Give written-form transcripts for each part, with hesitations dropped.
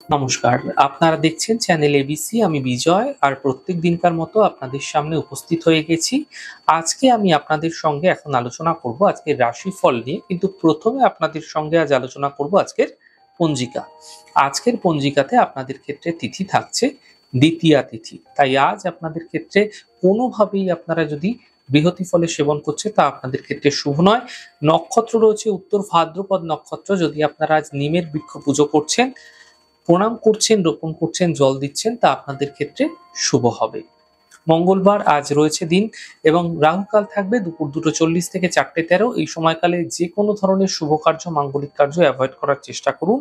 নমস্কার। আপনারা দেখছেন চ্যানেল এবিসি। আমি বিজয়। আর প্রত্যেক দিনকার মতো আপনাদের সামনে উপস্থিত হয়ে গেছি। আজকে আমি আপনাদের সঙ্গে এখন আলোচনা করব আজকের রাশিফল নিয়ে। কিন্তু ১ম এ আপনাদের সঙ্গে আজ আলোচনা করব আজকের পঞ্জিকা। আজকের পঞ্জিকাতে আপনাদের ক্ষেত্রে তিথি থাকছে দ্বিতীয়া তিথি। তাই আজ আপনাদের ক্ষেত্রে কোনোভাবেই আপনারা যদি বৃহতি ফলের সেবন করছে তা আপনাদের ক্ষেত্রে শুভ নয়। নক্ষত্র রয়েছে উত্তর ভাদ্রপদ নক্ষত্র। যদি আপনারা আজ নিমের বৃক্ষ পুজো করছেন, প্রণাম করছেন, রোপণ করছেন, জল দিচ্ছেন তা আপনাদের ক্ষেত্রে শুভ হবে। মঙ্গলবার আজ রয়েছে দিন এবং রাহুকাল থাকবে দুপুর 2:40 থেকে 4:13। এই সময়কালে যে কোনো ধরনের শুভ কার্য, মাঙ্গলিক কার্য অ্যাভয়েড করার চেষ্টা করুন,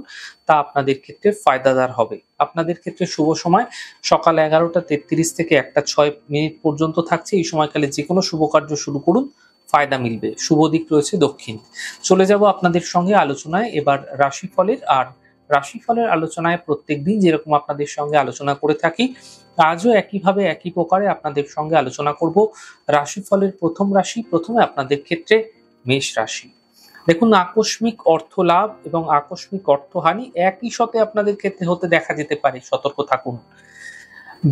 তা আপনাদের ক্ষেত্রে ফায়দাদার হবে। আপনাদের ক্ষেত্রে শুভ সময় সকাল 11:33 থেকে 1:06 পর্যন্ত থাকছে। এই সময়কালে যে কোনো শুভ কার্য শুরু করুন, ফায়দা মিলবে। শুভ দিক রয়েছে দক্ষিণ। চলে যাব আপনাদের সঙ্গে আলোচনায় এবার রাশিফলের। আর রাশিফলের আলোচনায় প্রত্যেকদিন যেরকম আপনাদের সঙ্গে আলোচনা করে থাকি, আজও একইভাবে একই প্রকারে আপনাদের সঙ্গে আলোচনা করব রাশিফলের প্রথম রাশি। প্রথমে আপনাদের ক্ষেত্রে মেষ রাশি। দেখুন, আকস্মিক অর্থ লাভ এবং আকস্মিক অর্থহানি একই সাথে আপনাদের ক্ষেত্রে হতে দেখা যেতে পারে। সতর্ক থাকুন।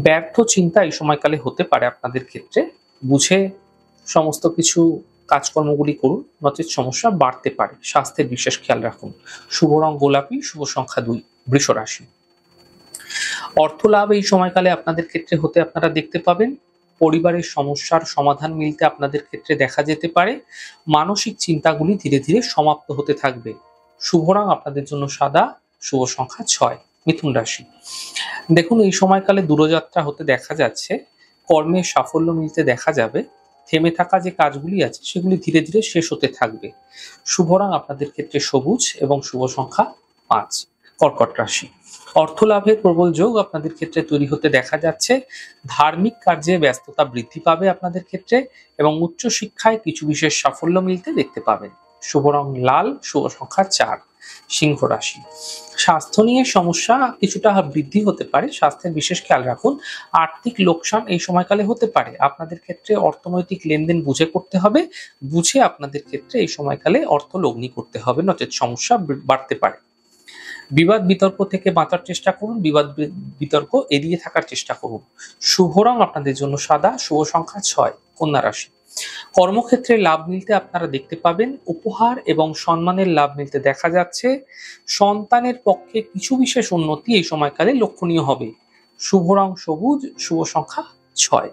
ব্যর্থ চিন্তা এই সময়কালে হতে পারে আপনাদের ক্ষেত্রে। বুঝে সমস্ত কিছু কাজকর্মগুলি করুন, নচেৎ সমস্যা বাড়তে পারে। স্বাস্থ্যের বিশেষ খেয়াল রাখুন। শুভ রং গোলাপি, শুভ সংখ্যা 2। বৃষ রাশি। অর্থ লাভ এই সময়কালে আপনাদের ক্ষেত্রে হতে আপনারা দেখতে পাবেন। পরিবারের সমস্যার সমাধান মিলতে আপনাদের ক্ষেত্রে দেখা যেতে পারে। মানসিক চিন্তাগুলি ধীরে ধীরে সমাপ্ত হতে থাকবে। শুভ রং আপনাদের জন্য সাদা, শুভ সংখ্যা 6। মিথুন রাশি। দেখুন, এই সময়কালে দূরযাত্রা হতে দেখা যাচ্ছে। কর্মে সাফল্য মিলতে দেখা যাবে। থেমে থাকা যে কাজগুলি আছে সেগুলি ধীরে ধীরে শেষ হতে থাকবে। শুভ রং আপনাদের ক্ষেত্রে সবুজ এবং শুভ সংখ্যা 5। কর্কট রাশি। অর্থ লাভের প্রবল যোগ আপনাদের ক্ষেত্রে তৈরি হতে দেখা যাচ্ছে। ধার্মিক কার্যে ব্যস্ততা বৃদ্ধি পাবে আপনাদের ক্ষেত্রে এবং উচ্চশিক্ষায় কিছু বিশেষ সাফল্য মিলতে দেখতে পাবেন। শুভ রং লাল, শুভ সংখ্যা 4। সিংহ রাশি। স্বাস্থ্য নিয়ে সমস্যা কিছুটা বৃদ্ধি হতে পারে। স্বাস্থ্যের বিশেষ খেয়াল রাখুন। আর্থিক লোকসান এই সময়কালে হতে পারে। আপনাদের ক্ষেত্রে অর্থনৈতিক লেনদেন বুঝে করতে হবে। বুঝে আপনাদের ক্ষেত্রে এই সময়কালে অর্থ লগ্নি করতে হবে, নচেৎ সমস্যা বাড়তে পারে। বিবাদ বিতর্ক থেকে বাঁচার চেষ্টা করুন। বিবাদ বিতর্ক এড়িয়ে থাকার চেষ্টা করুন। শুভ রং আপনাদের জন্য সাদা, শুভ সংখ্যা 6। কন্যা রাশি। কর্মক্ষেত্রে লাভ মিলতে আপনারা দেখতে পাবেন। উপহার এবং সম্মানের লাভ মিলতে দেখা যাচ্ছে। সন্তানের পক্ষে কিছু বিশেষ উন্নতি এই সময়কালে লক্ষণীয় হবে। শুভ রং সবুজ, শুভ সংখ্যা 6।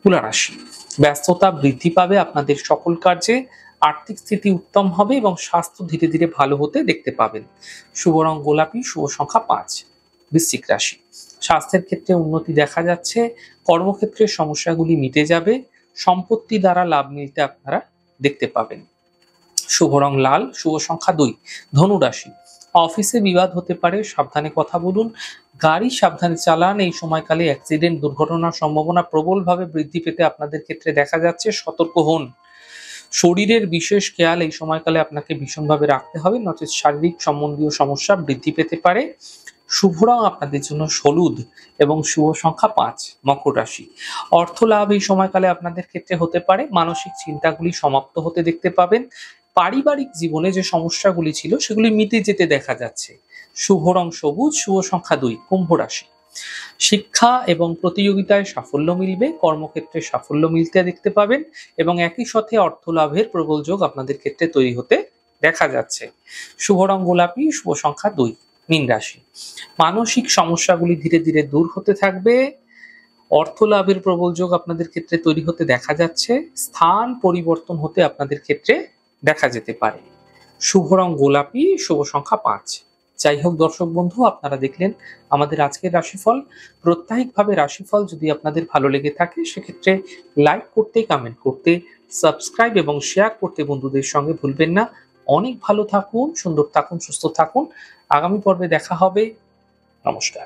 তুলা রাশি। ব্যস্ততা বৃদ্ধি পাবে আপনাদের সকল কার্যে। আর্থিক স্থিতি উত্তম হবে এবং স্বাস্থ্য ধীরে ধীরে ভালো হতে দেখতে পাবেন। শুভ রং গোলাপি, শুভ সংখ্যা 5। বৃশ্চিক রাশি। স্বাস্থ্যের ক্ষেত্রে উন্নতি দেখা যাচ্ছে। কর্মক্ষেত্রের সমস্যাগুলি মিটে যাবে। সম্পত্তি দ্বারা লাভ মিলতে আপনারা দেখতে পাবেন। শুভ রং লাল, শুভ সংখ্যা 2। ধনু রাশি। অফিসে বিবাদ হতে পারে, সাবধানে কথা বলুন। গাড়ি সাবধানে চালান। এই সময়কালে অ্যাক্সিডেন্ট, দুর্ঘটনার সম্ভাবনা প্রবলভাবে বৃদ্ধি পেতে আপনাদের ক্ষেত্রে দেখা যাচ্ছে। সতর্ক হন। শরীরের বিশেষ খেয়াল এই সময়কালে আপনাকে ভীষণভাবে রাখতে হবে, নচেৎ শারীরিক সম্বন্ধীয় সমস্যা বৃদ্ধি পেতে পারে। শুভ রং আপনাদের জন্য হলুদ এবং শুভ সংখ্যা 5। মকর রাশি। অর্থ লাভ এই সময়কালে আপনাদের ক্ষেত্রে হতে পারে। মানসিক চিন্তাগুলি সমাপ্ত হতে দেখতে পাবেন। পারিবারিক জীবনে যে সমস্যাগুলি ছিল সেগুলি মিটে যেতে দেখা যাচ্ছে। শুভ রং সবুজ, শুভ সংখ্যা 2। কুম্ভ রাশি। শিক্ষা এবং প্রতিযোগিতায় সাফল্য মিলবে। কর্মক্ষেত্রে সাফল্য মিলতে দেখতে পাবেন এবং একই সাথে অর্থ লাভের প্রবল যোগ আপনাদের ক্ষেত্রে তৈরি হতে দেখা যাচ্ছে। শুভ রং গোলাপি, শুভ সংখ্যা 2। মীন রাশি। মানসিক সমস্যাগুলি ধীরে ধীরে দূর হতে থাকবে। অর্থ লাভের প্রবল যোগ আপনাদের ক্ষেত্রে তৈরি হতে দেখা যাচ্ছে। স্থান পরিবর্তন হতে আপনাদের ক্ষেত্রে দেখা যেতে পারে। শুভ রং গোলাপি, শুভ সংখ্যা 5। যাই হোক দর্শক বন্ধু, আপনারা দেখলেন আমাদের আজকের রাশিফল। প্রত্যাহিকভাবে রাশিফল যদি আপনাদের ভালো লেগে থাকে সেক্ষেত্রে লাইক করতে, কমেন্ট করতে, সাবস্ক্রাইব এবং শেয়ার করতে বন্ধুদের সঙ্গে ভুলবেন না। অনেক ভালো থাকুন, সুন্দর থাকুন, সুস্থ থাকুন। আগামী পর্বে দেখা হবে। নমস্কার।